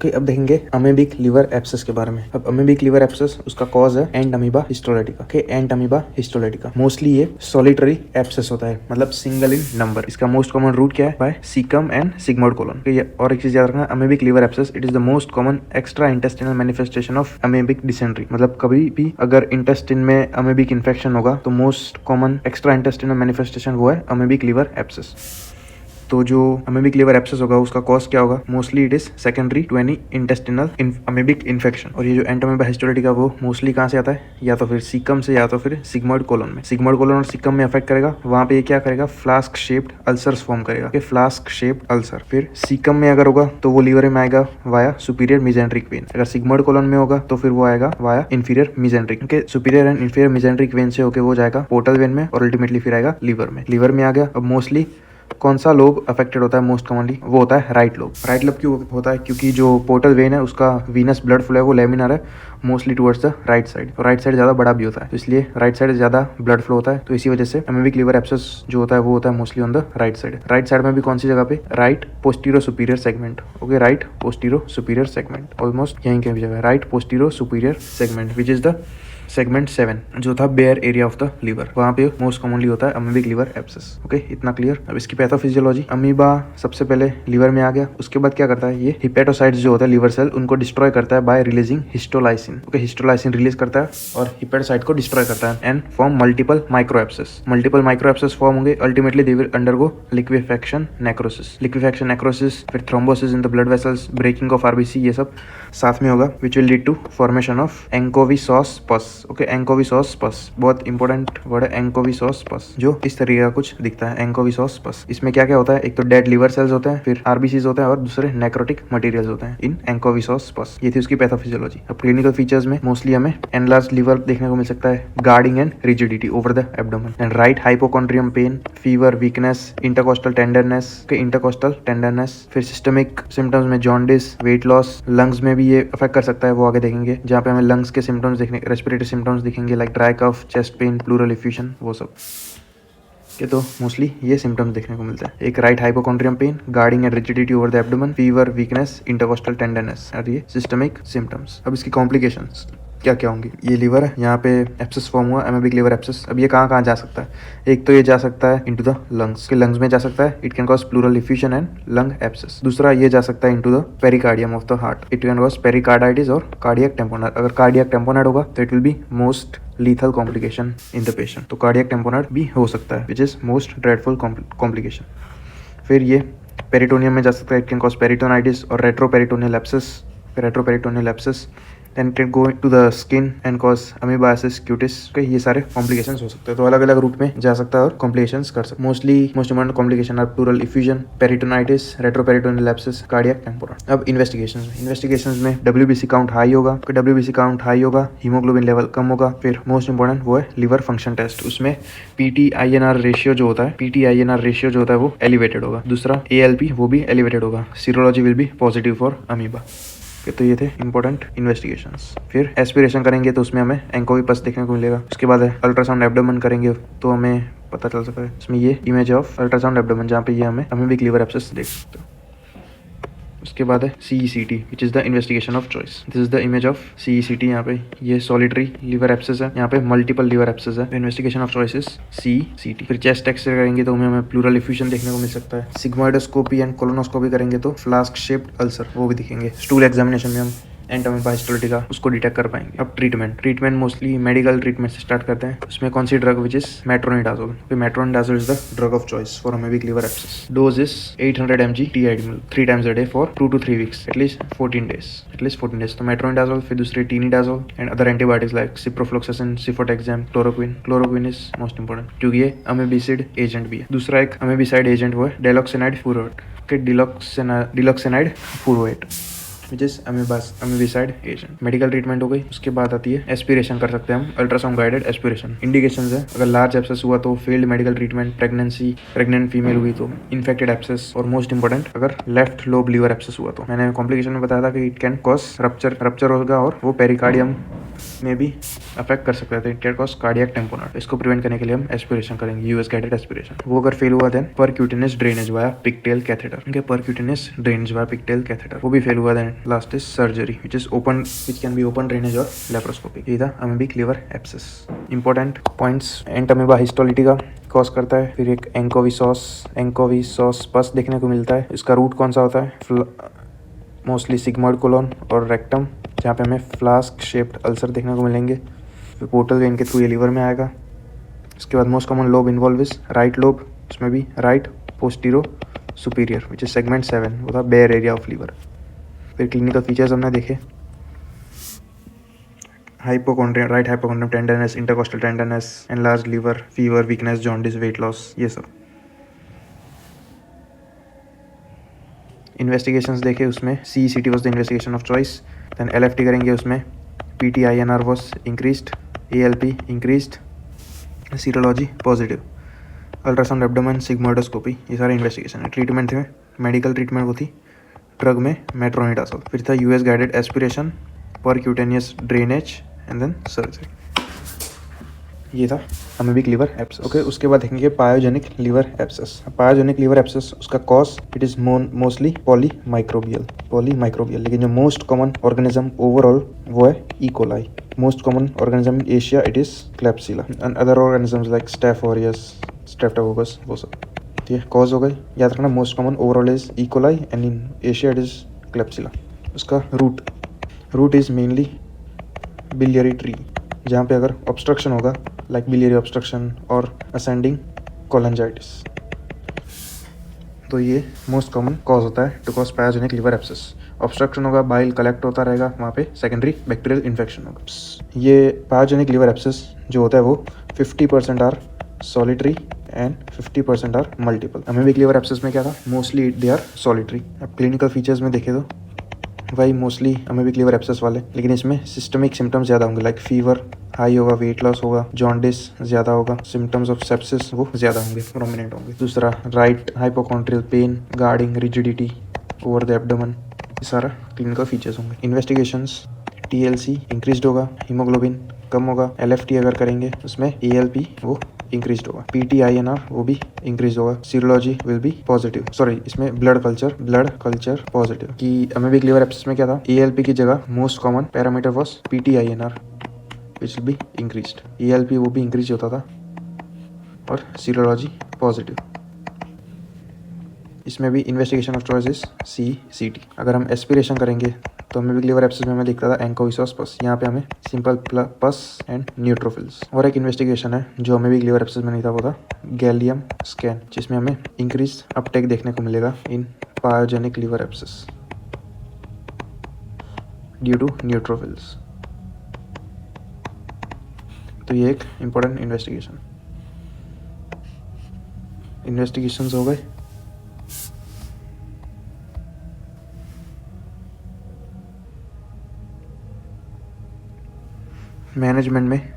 Okay, अब देखेंगे amoebic liver abscess के बारे में। अब अमेबिक लिवर एब्सेस उसका कॉज है entamoeba histolytica. Okay, entamoeba histolytica mostly ये सॉलिटरी एब्सेस होता है, मतलब सिंगल इन नंबर। इसका मोस्ट कॉमन रूट क्या है? By caecum and sigmoid colon. और एक चीज याद रखना, amoebic liver abscess it is the most common extra intestinal manifestation of amoebic dysentery. मतलब कभी भी अगर इंटेस्टिन में अमेबिक इन्फेक्शन होगा तो most common extra intestinal manifestation वो है अमेबिक लिवर एब्सेस। तो जो अमेबिक लिवर एब्सेस होगा उसका कॉज क्या होगा? Mostly it is secondary to any intestinal amoebic infection. और ये जो एंटोमीबा हिस्टोलाइटिका वो मोस्टली कहाँ से आता है? या तो फिर सीकम से या तो फिर सिग्मोइड कोलन में। सिग्मोइड कोलन और सीकम में अफेक्ट करेगा, वहां पे ये क्या करेगा? फ्लास्क शेप्ड अल्सर्स फॉर्म करेगा। Flask shaped ulcer. फिर सीकम में अगर होगा तो वो लीवर में आएगा वाया सुपीरियर मेसेंट्रिक वेन। अगर सिग्मोइड कोलन में होगा तो फिर वो आएगा via inferior mesenteric. Okay, superior and inferior mesenteric when से होके वो जाएगा पोर्टल वेन में और अल्टीमेटली फिर आएगा लीवर में। लीवर में आ गया। अब मोस्टली कौन सा लोब अफेक्टेड होता है मोस्ट कॉमनली? वो होता है राइट लोब। राइट लोब क्यों होता है? क्योंकि जो पोर्टल वेन है उसका वीनस ब्लड फ्लो है वो लेमिनर है mostly towards the right side. तो राइट साइड ज्यादा बड़ा भी होता है, तो इसलिए राइट साइड ज्यादा ब्लड फ्लो होता है। तो इसी वजह से अमेबिक लिवर एब्सेस जो होता है वो होता है mostly on the right side. Right side में भी कौन सी जगह पे? Right postero superior segment. Okay, right postero superior segment almost यहीं कहीं भी जगह right postero superior segment which is the segment 7 जो था bare area of the liver, वहां पे मोस्ट कॉमनली होता है अमेबिक लिवर एब्सेस। ओके, इतना क्लियर। अब इसकी पैथोफिजियोलॉजी, अमीबा सबसे पहले लीवर में आ गया, उसके बाद क्या करता है? ये हिपेटोसाइट्स जो होता है लीवर सेल उनको डिस्ट्रॉय करता है by releasing histolysin. Okay, histolysin release करता है और हिपेटोसाइट को डिस्ट्रॉय करता है and form multiple micro abscess. Multiple micro abscess form होंगे, ultimately they will undergo liquefaction necrosis. Liquefaction necrosis, फिर thrombosis in the blood vessels, breaking off RBC, ये सब साथ में होगा which will lead to formation of anchovy sauce pus. Okay, एंकोविसॉस पस बहुत important word है, एंकोविसॉस पस, जो इस तरीके का कुछ दिखता है एंकोविसॉस पस। इसमें क्या क्या होता है? एक तो डेड लिवर सेल्स होते हैं, फिर आरबीसीज होते हैं और दूसरे नेक्रोटिक मटेरियल्स होते हैं इन एंकोविसॉस पस। ये थी उसकी पैथोफिजियोलॉजी। अब क्लिनिकल फीचर्स में मोस्टली हमें एनलार्ज लिवर देखने को मिल सकता है, guarding and rigidity over the abdomen and right hypochondrium pain, fever, weakness, intercostal tenderness के इंटरकोस्टल टेंडरनेस, फिर सिस्टमिक सिम्टम्स में जॉन्डिस, वेट लॉस, लंग्स में भी ये अफेक्ट कर सकता है, वो आगे देखेंगे, जहाँ पे हमें लंग्स के सिम्टम्स देखने, रेस्पिरेटरी सिम्टम्स दिखेंगे like dry cough, chest pain, pleural effusion, वो सब के। तो मोस्टली ये सिम्टम्स देखने को मिलता है, एक right hypochondrium pain, guarding and rigidity over the abdomen, fever, weakness, intercostal tenderness और ये सिस्टमिक सिम्टम्स। अब इसकी कॉम्प्लिकेशंस क्या क्या होंगी? ये लीवर है, यहाँ पे एब्सेस फॉर्म हुआ अमेबिक लिवर एब्सेस। अब ये कहाँ कहाँ जा सकता है? एक तो ये जा सकता है इनटू द लंग्स, के लंग्स में जा सकता है, it can cause pleural effusion and lung abscess. दूसरा ये जा सकता है into the pericardium of the heart, it can cause pericarditis और कार्डियक टेम्पोनेट। अगर कार्डियक टेम्पोनेट होगा तो it will be most lethal complication in the patient. तो कार्डियक टेम्पोनेट भी हो सकता है which is most dreadful complication. फिर ये पेरिटोनियम में जा सकता है, इट कैन कॉज पेरिटोनाइटिस और retroperitoneal abscess. then it can go to the skin and cause amoebiasis cutis। okay, ये सारे कॉम्प्लिकेशंस हो सकते हैं। तो अलग अलग रूट में जा सकता है और कॉम्प्लिकेशंस कर सकते हैं। Most important complication are pleural effusion, peritonitis, retroperitoneal abscess, cardiac tamponade. अब इन्वेस्टिगेशंस में WBC काउंट हाई होगा, WBC काउंट हाई होगा, हीमोग्लोबिन लेवल कम होगा। फिर मोस्ट इंपॉर्टेंट वो है लिवर फंक्शन टेस्ट, उसमें PT-INR रेशियो जो होता है वो एलिवेटेड होगा। दूसरा ALP वो भी एलिवेटेड होगा। Serology will be positive for amoeba. तो ये थे इंपॉर्टेंट इन्वेस्टिगेशंस। फिर एस्पिरेशन करेंगे तो उसमें हमें एंकोविपस देखने को मिलेगा। उसके बाद अल्ट्रासाउंड एब्डोमेन करेंगे तो हमें पता चल सकता है, इसमें ये इमेज ऑफ अल्ट्रासाउंड एब्डोमेन जहाँ पे ये हमें अमेबिक लिवर एब्सेस देख सकते हो। उसके बाद है CECT which is the investigation of choice. This is the image of CECT। यहाँ पे ये सॉलिटरी लिवर एब्सेस है, यहाँ पे मल्टीपल लिवर एब्सेस है। Investigation of choice is CECT। फिर चेस्ट एक्सरे करेंगे तो हमें प्लूरल इफ्यूजन देखने को मिल सकता है। सिग्मोइडोस्कोपी एंड कोलोनोस्कोपी करेंगे तो फ्लास्क शेप्ड अल्सर वो भी दिखेंगे। स्टूल एग्जामिनेशन में हम एंटोमीबा हिस्टोलाइटिका उसको डिटेक्ट कर पाएंगे। अब ट्रीटमेंट मोस्टली मेडिकल ट्रीटमेंट से स्टार्ट करते हैं। उसमें कौन सी drug which is metronidazole. Metronidazole is the drug of choice for amoebic liver abscess. Dose is 800 mg TID 3 times a day for 2 to 3 weeks, at least 14 days। तो metronidazole, फिर दूसरे tinidazole and other antibiotics like ciprofloxacin, cefotaxime, chloroquine is most important क्योंकि ये अमेबिसिड agent भी है। दूसरा एक अमेबिसाइड agent वो है diloxanide furoate which is amoebicide agent. Medical treatment हो गई। उसके बाद आती है एस्पिरेशन कर सकते हैं हम, अल्ट्रासाउंड गाइडेड एस्पिरेशन। इंडिकेशंस है, अगर लार्ज एब्सेस हुआ तो field medical treatment, pregnant female हुई तो इन्फेक्टेड एब्सेस, और मोस्ट इंपॉर्टेंट अगर लेफ्ट लोब लिवर एब्सेस हुआ तो। मैंने कॉम्प्लिकेशन में बताया था कि इट कैन कॉज रप्चर होगा और वो पेरिकार्डियम में भी अफेक्ट कर सकता है। It can cause cardiac tamponade. इसको प्रिवेंट करने के लिए हम एस्पिरेशन करेंगे, यूएस गाइडेड एस्पिरेशन। वो अगर फेल हुआ then percutaneous drainage via pigtail catheter. इनके percutaneous drainage via pigtail catheter वो भी फेल हुआ then last is surgery which is open, which can be open drainage और लेप्रोस्कोपी। ये था amoebic liver abscess. Important points, Entamoeba histolytica cause करता है। फिर एक एंकोविसॉस पस देखने को मिलता है। इसका रूट कौन सा होता है? मोस्टली सिग्मॉइड कोलोन और रेक्टम, जहाँ पे हमें फ्लास्क शेप्ड अल्सर देखने को मिलेंगे। फिर पोर्टल वेन के थ्रू ये लीवर में आएगा। इसके बाद most common lobe involve is right lobe, उसमें भी right postero superior which is segment 7, वो था बेयर एरिया ऑफ लीवर। फिर क्लिनिकल फीचर्स हमने देखे, hypochondrium, right hypochondrium tenderness, intercostal tenderness, enlarge liver, fever, weakness, jaundice, weight loss, ये सब। Investigations देखे, उसमें CECT was the investigation of choice. Then LFT करेंगे, उसमें PTINR was increased, ALP increased, serology positive, ultrasound abdomen, sigmoidoscopy, ये सारे investigation है। Treatment थे, मेडिकल ट्रीटमेंट वो थी ड्रग में मेट्रोनिडाजोल। फिर था US guided aspiration, percutaneous drainage and then surgery. ये था अमीबिक लिवर एब्सेस। ओके, उसके बाद देखेंगे pyogenic liver abscess. Pyogenic liver abscess, उसका cause it is mostly polymicrobial, लेकिन जो मोस्ट कॉमन ऑर्गेनिज्म ओवरऑल वो है E coli. Most common organism in Asia it is klebsiella and other organisms like staph aureus, streptococcus, वो सब। ठीक है, cause हो गए, याद रखना। Most common overall is E coli and in Asia it is klebsiella. उसका route is mainly biliary tree, जहाँ पे अगर ऑब्स्ट्रक्शन होगा लाइक बिलियरी ऑब्स्ट्रक्शन और असेंडिंग कोलेंजाइटिस, तो ये मोस्ट कॉमन कॉज होता है to cause pyogenic liver abscess. Obstruction होगा, बाइल कलेक्ट होता रहेगा, वहाँ पे सेकेंडरी बैक्टीरियल इन्फेक्शन होगा। ये पायोजेनिक लिवर एब्सेस जो होता है वो 50% are solitary and 50% are multiple. Amoebic liver abscess में क्या था? Mostly they are solitary. अब क्लिनिकल फीचर्स में देखे तो वही मोस्टली अमीबिक लिवर एब्सेस वाले, लेकिन इसमें सिस्टमिक सिम्टम्स ज़्यादा होंगे, लाइक फीवर हाई होगा, वेट लॉस होगा, जॉन्डिस ज़्यादा होगा, सिम्टम्स ऑफ सेप्सिस वो ज़्यादा होंगे, प्रोमिनेंट होंगे। दूसरा right hypochondrial pain, guarding, rigidity over the abdomen, ये सारा क्लिनिकल फीचर्स होंगे। इन्वेस्टिगेशंस, TLC इंक्रीज्ड होगा, हीमोग्लोबिन कम होगा, LFT अगर करेंगे उसमें ALP वो इंक्रीज होगा, PTINR वो भी इंक्रीज होगा, serology will be positive. Sorry, इसमें ब्लड कल्चर पॉजिटिव। कि अमीबिक लिवर एब्सेस में क्या था? ALP की जगह most common parameter was PTINR which will be increased. ALP वो भी इंक्रीज होता था और सीरोलॉजी पॉजिटिव। इसमें भी investigation of choice is CECT। अगर हम एस्पिरेशन करेंगे तो अमीबिक लिवर एब्सेस में हमें दिखता था एंकोविसॉस पस, यहाँ पे हमें सिंपल पस एंड न्यूट्रोफिल्स। और एक इन्वेस्टिगेशन है जो अमीबिक लिवर एब्सेस में नहीं था, वो था गैलियम स्कैन, जिसमें हमें इंक्रीज अपटेक देखने को मिलेगा in pyogenic liver abscess due to neutrophils. तो ये एक इम्पोर्टेंट इन्वेस्टिगेशंस हो गए। मैनेजमेंट में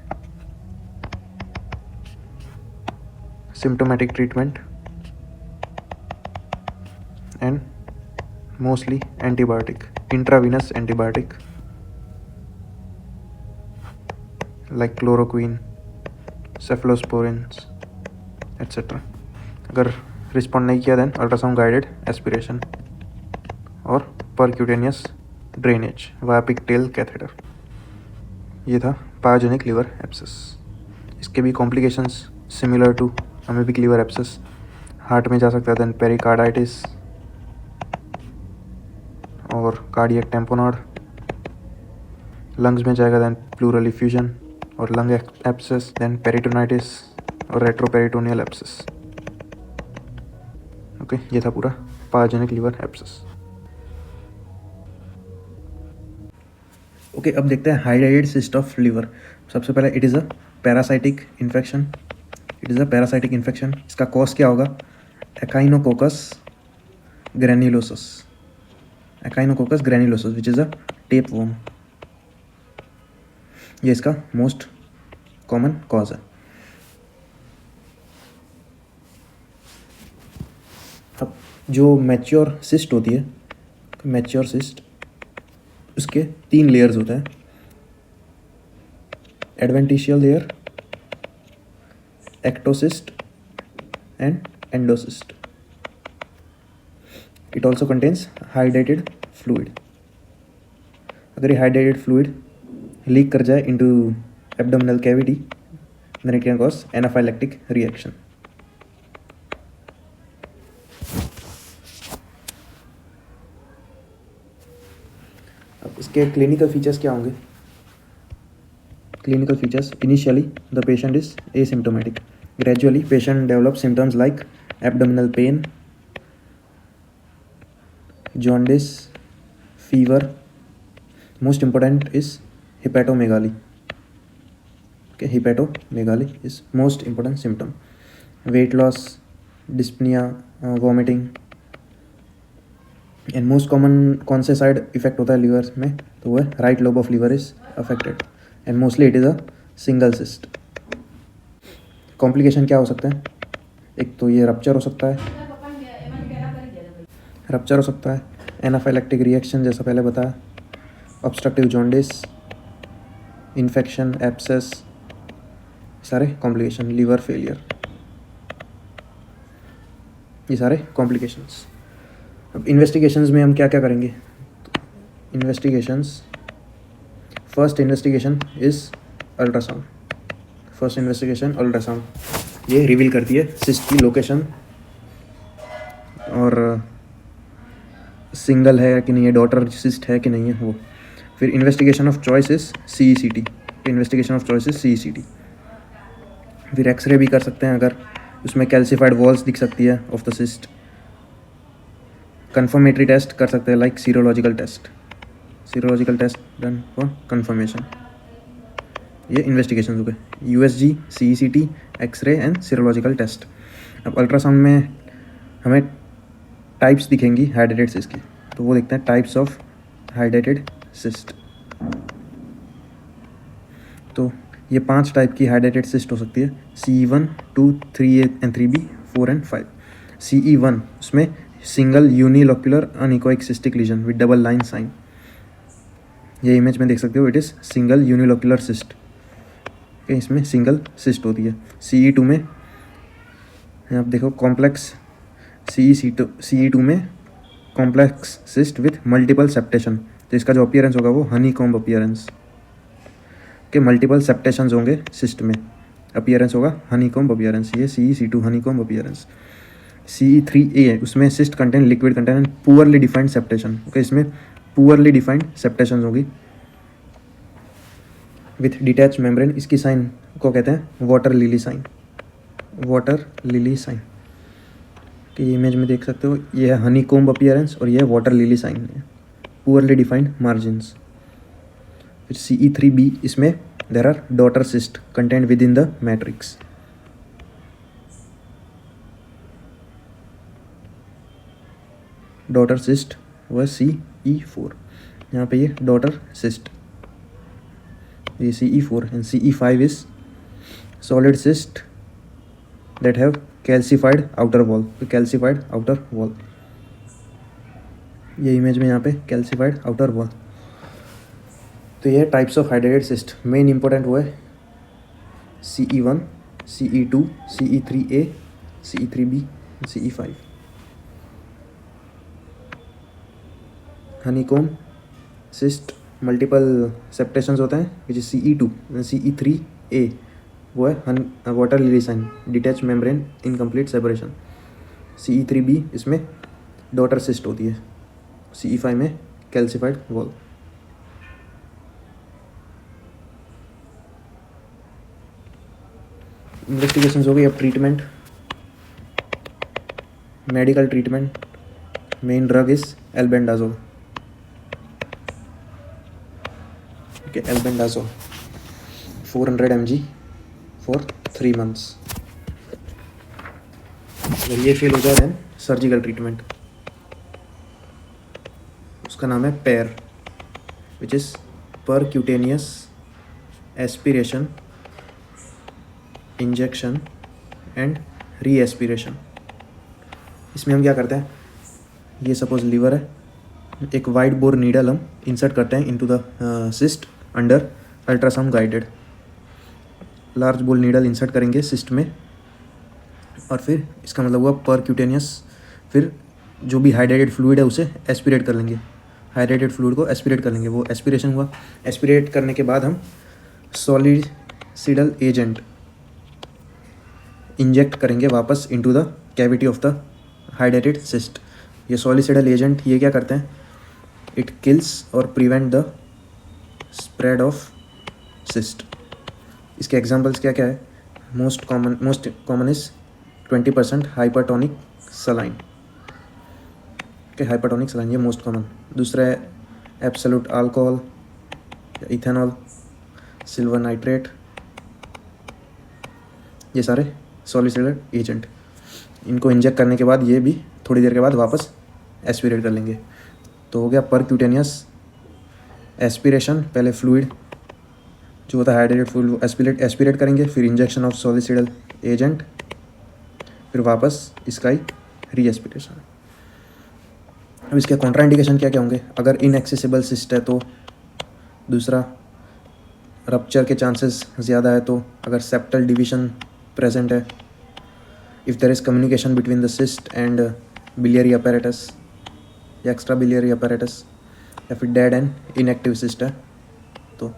symptomatic treatment and mostly antibiotic, intravenous antibiotic like chloroquine, cephalosporins etcetera. अगर रिस्पॉन्ड नहीं किया देन अल्ट्रासाउंड गाइडेड एस्पिरेशन और percutaneous drainage via pigtail catheter. ये था पायोजेनिक लिवर एब्सेस। इसके भी complications similar to amoebic liver abscess. Heart में जा सकता है, देन पेरिकार्डाइटिस और कार्डियक टेम्पोनॉड। लंग्स में जाएगा, देन प्लूरल इफ्यूजन और लंग एब्सेस, देन पेरिटोनाइटिस और रेट्रोपेरिटोनियल एब्सेस। ओके, ये था पूरा पायोजेनिक लिवर एब्सेस। ओके, अब देखते हैं हाइड्रेटेड सिस्ट ऑफ लिवर। सबसे पहले it is a parasitic infection. इसका कॉज क्या होगा? Echinococcus granulosus which is a tapeworm. ये इसका मोस्ट कॉमन कॉज है। अब जो मैच्योर सिस्ट होती है, उसके 3 लेयर्स होते हैं। adventitial layer, ectocyst and endocyst. It also contains hydrated fluid. अगर ये hydrated fluid लीक कर जाए into abdominal cavity, then it can cause anaphylactic reaction. अब इसके क्लिनिकल फीचर्स क्या होंगे? Clinical features: initially the patient is asymptomatic. Gradually patient develops symptoms like abdominal pain, jaundice, fever. Most important is hepatomegaly. Okay, hepatomegaly is most important symptom. Weight loss, dyspnea, vomiting. And most common कौन से side effect होता है liver में? तो वो है right lobe of liver is affected and mostly it is a single cyst. Complication क्या हो सकता है? एक तो ये रप्चर हो सकता है, एनाफाइलेक्टिक रिएक्शन जैसा पहले बताया, ऑब्स्ट्रक्टिव जॉन्डिस, इन्फेक्शन, एब्सेस, सारे कॉम्प्लिकेशन, लीवर फेलियर, ये सारे कॉम्प्लिकेशंस. अब इन्वेस्टिगेशंस में हम क्या क्या करेंगे? Investigations, first investigation is ultrasound. First investigation ultrasound, ये रिवील करती है सिस्ट की लोकेशन और सिंगल है कि नहीं है, डॉटर सिस्ट है कि नहीं है वो. फिर investigation of choice is CECT. Investigation of choice is CECT. फिर एक्सरे भी कर सकते हैं अगर उसमें कैल्सिफाइड वॉल्स दिख सकती है of the cyst. Confirmatory test कर सकते हैं like serological test done for confirmation. ये इन्वेस्टिगेशन हो गए, USG, CECT, x-ray and serological test. अब अल्ट्रासाउंड में हमें टाइप्स दिखेंगी हाइड्रेटेड सिस्ट की, तो वो देखते हैं टाइप्स ऑफ हाइड्रेटेड सिस्ट. तो ये 5 टाइप की हाइड्रेटेड सिस्ट हो सकती है: CE1, 2, 3A and 3B, 4 and 5. CE1 उसमें single unilocular anechoic cystic lesion with double line sign. ये इमेज में देख सकते हो, it is single unilocular cyst. इसमें सिंगल सिस्ट होती है. CE2 में आप देखो कॉम्प्लेक्स, CE2 में complex cyst with multiple septation. तो इसका जो अपीयरेंस होगा वो हनी कॉम्ब अपीयरेंस के, मल्टीपल सेप्टेशंस होंगे सिस्ट में, अपीयरेंस होगा हनी कॉम्ब अपीयरेंस. ये CE2 Honey comb appearance. CE3A है, उसमें cyst contain liquid contain and poorly defined septation. Okay, इसमें पुअरली डिफाइंड सेप्टेशन होगी विथ डिटैच मेम्ब्रेन. इसकी साइन को कहते हैं वाटर लिली साइन. कि इमेज में देख सकते हो, ये है हनी कोम्ब अपीयरेंस और ये है water lily sign, poorly defined margins. फिर CE3B, इसमें there are daughter cyst content within the matrix. Daughter cyst वह CE4. यहाँ पे ये डॉटर सिस्ट, ये CE4 and CE5 is solid cyst that have calcified outer wall. Calcified outer wall, ये image में यहाँ पे कैल्सिफाइड आउटर वॉल. तो ये टाइप्स ऑफ हाइड्रेटेड सिस्ट. मेन इंपॉर्टेंट वो है CE1, CE2, CE3A, CE3B, CE5. Honeycomb cyst multiple सेप्टेशंस होते हैं विच इज CE2. CE3A वो है water lily sign, detach membrane, incomplete separation. CE3B इसमें डॉटर सिस्ट होती है. CE5 में कैल्सिफाइड वॉल. इन्वेस्टिगेशंस हो गई. अब treatment, medical treatment. Main drug is albendazole. Albendazole 400 mg for 3 months. अगर ये फेल हो जाए देन सर्जिकल ट्रीटमेंट. उसका नाम है पैर, which is percutaneous aspiration, injection and re aspiration. इसमें हम क्या करते हैं, ये सपोज लीवर है, एक वाइड बोर नीडल हम इंसर्ट करते हैं into the cyst under ultrasound guided. Large बोल नीडल इंसर्ट करेंगे सिस्ट में, और फिर इसका मतलब हुआ परक्यूटेनियस, फिर जो भी हाइड्रेटेड फ्लूइड है उसे एस्पिरेट कर लेंगे, हाइड्रेटेड फ्लूइड को एस्पिरेट कर लेंगे, वो एस्पिरेशन हुआ। एस्पिरेट करने के बाद हम सॉलिसिडल एजेंट इंजेक्ट करेंगे वापस into the cavity of the hydrated cyst. ये सॉलिसिडल एजेंट ये क्या करते हैं, इट किल्स और prevent the spread of cyst. इसके एग्जांपल्स क्या क्या है, most common is 20% hypertonic saline, okay, hypertonic saline ये मोस्ट कॉमन। दूसरा है absolute alcohol, ethanol, silver nitrate, ये सारे सॉलिसिडल एजेंट। इनको इंजेक्ट करने के बाद ये भी थोड़ी देर के बाद वापस एस्पिरेट कर लेंगे। तो हो गया परक्यूटेनियस एस्पिरेशन, पहले फ्लूइड जो होता है हाइड्रेटेड फ्लूइड एस्पिरेट करेंगे, फिर इंजेक्शन ऑफ सॉलिसिडल एजेंट, फिर वापस इसका ही री एस्पिरेशन। अब इसके कॉन्ट्राइंडिकेशन क्या क्या होंगे, अगर इनएक्सेसिबल सिस्ट है तो, दूसरा रप्चर के चांसेस ज़्यादा है तो, अगर सेप्टल डिवीजन प्रेजेंट है, if there is communication between the cyst and biliary apparatus या एक्स्ट्रा बिलियरी अपैरेटस, या फिर डेड एंड इनएक्टिव सिस्ट है तो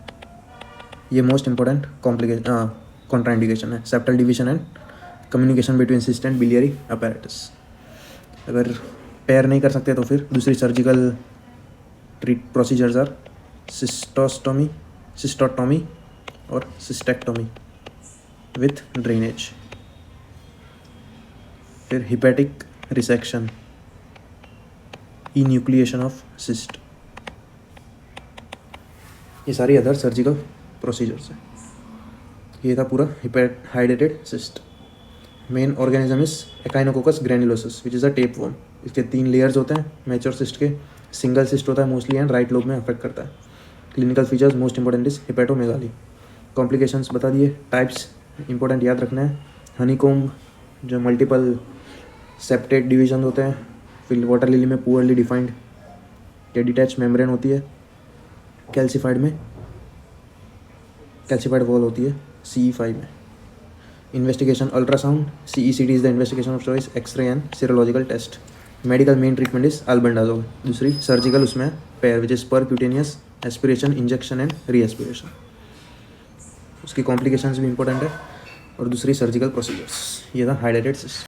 ये मोस्ट इंपॉर्टेंट कॉन्ट्राइंडिकेशन है, septal division and communication between cyst and biliary apparatus. अगर PAIR नहीं कर सकते तो फिर दूसरी सर्जिकल प्रोसीजर्स आर सिस्टोटोमी और सिस्टेक्टोमी विथ ड्रेनेज, फिर hepatic resection, enucleation of cyst, ये सारी अदर सर्जिकल प्रोसीजर्स है। ये था पूरा हाइड्रेटेड cyst. Main organism is echinococcus granulosus which is a tapeworm. इसके 3 लेयर्स होते हैं मैच्योर सिस्ट के, सिंगल सिस्ट होता है मोस्टली एंड राइट लोब में अफेक्ट करता है। Clinical features most important is hepatomegaly. Complications बता दिए, टाइप्स इंपॉर्टेंट याद रखना है, हनीकॉम्ब जो मल्टीपल सेप्टेड डिवीजन होते हैं, फिर वाटर लिली में पुअरली डिफाइंड या डिटैच मेम्ब्रेन होती है, कैल्सिफाइड में कैल्सिफाइड वॉल होती है CE5 में। Investigation ultrasound, CECT is the investigation of choice, x-ray and serological test. Medical main treatment is albendazole. दूसरी सर्जिकल उसमें PAIR which is percutaneous aspiration, injection and re aspiration. उसकी complications भी important है। और दूसरी सर्जिकल प्रोसीजर्स। ये था hydrated cyst.